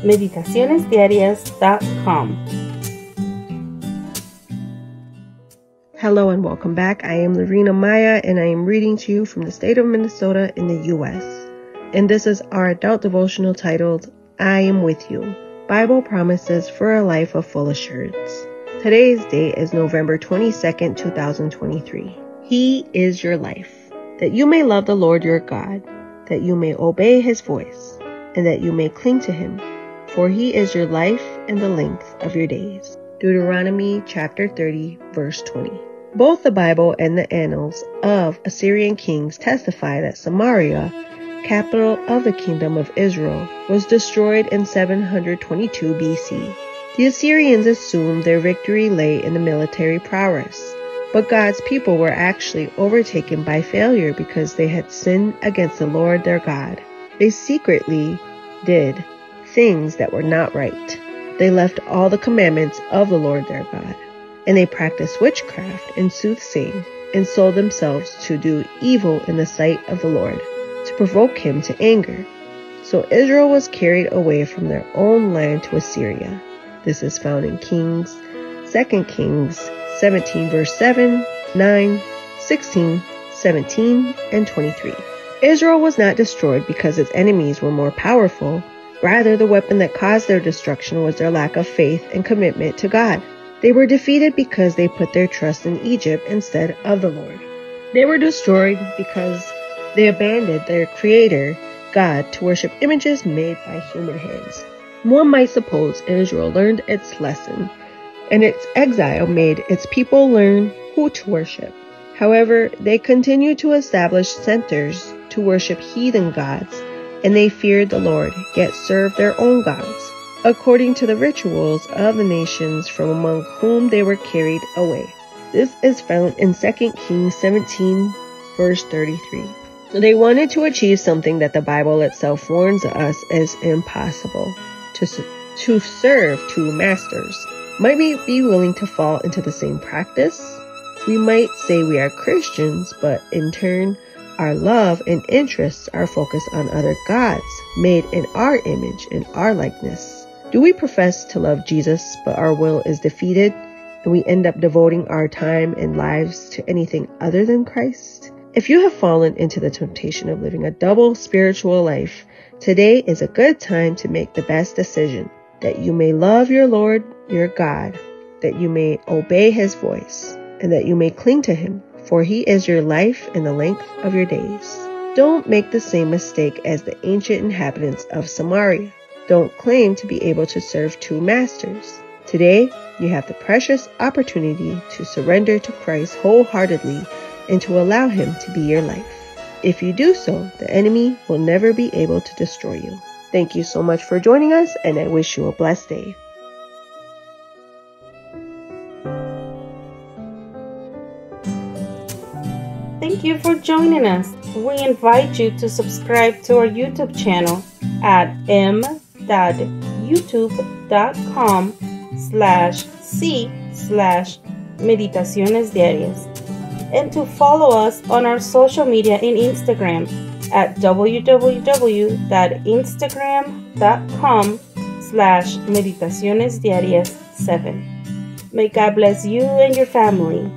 meditacionesdiarias.com. Hello and welcome back. I am Lorena Maya and I am reading to you from the state of Minnesota in the U.S. And this is our adult devotional titled, I Am With You, Bible Promises for a Life of Full Assurance. Today's date is November 22nd, 2023. He is your life, that you may love the Lord your God, that you may obey his voice, and that you may cling to him, for he is your life and the length of your days. Deuteronomy chapter 30, verse 20. Both the Bible and the annals of Assyrian kings testify that Samaria, capital of the kingdom of Israel, was destroyed in 722 BC. The Assyrians assumed their victory lay in the military prowess, but God's people were actually overtaken by failure because they had sinned against the Lord their God. They secretly did things that were not right. They left all the commandments of the Lord their God, and they practiced witchcraft and soothsaying, and sold themselves to do evil in the sight of the Lord, to provoke him to anger. So Israel was carried away from their own land to Assyria. This is found in 2 Kings 17 verse 7, 9, 16, 17, and 23. Israel was not destroyed because its enemies were more powerful. Rather, the weapon that caused their destruction was their lack of faith and commitment to God. They were defeated because they put their trust in Egypt instead of the Lord. They were destroyed because they abandoned their Creator, God, to worship images made by human hands. One might suppose Israel learned its lesson, and its exile made its people learn who to worship. However, they continued to establish centers to worship heathen gods, and they feared the Lord, yet served their own gods, according to the rituals of the nations from among whom they were carried away. This is found in 2 Kings 17, verse 33. They wanted to achieve something that the Bible itself warns us is impossible, to serve two masters. Might we be willing to fall into the same practice? We might say we are Christians, but in turn, our love and interests are focused on other gods made in our image and our likeness. Do we profess to love Jesus, but our will is defeated, and we end up devoting our time and lives to anything other than Christ? If you have fallen into the temptation of living a double spiritual life, today is a good time to make the best decision, that you may love your Lord, your God, that you may obey his voice, and that you may cling to him, for he is your life and the length of your days. Don't make the same mistake as the ancient inhabitants of Samaria. Don't claim to be able to serve two masters. Today, you have the precious opportunity to surrender to Christ wholeheartedly and to allow him to be your life. If you do so, the enemy will never be able to destroy you. Thank you so much for joining us, and I wish you a blessed day. Thank you for joining us. We invite you to subscribe to our YouTube channel at m.youtube.com/c/Meditaciones Diarias, and to follow us on our social media in Instagram at www.instagram.com/meditacionesdiarias7. May God bless you and your family.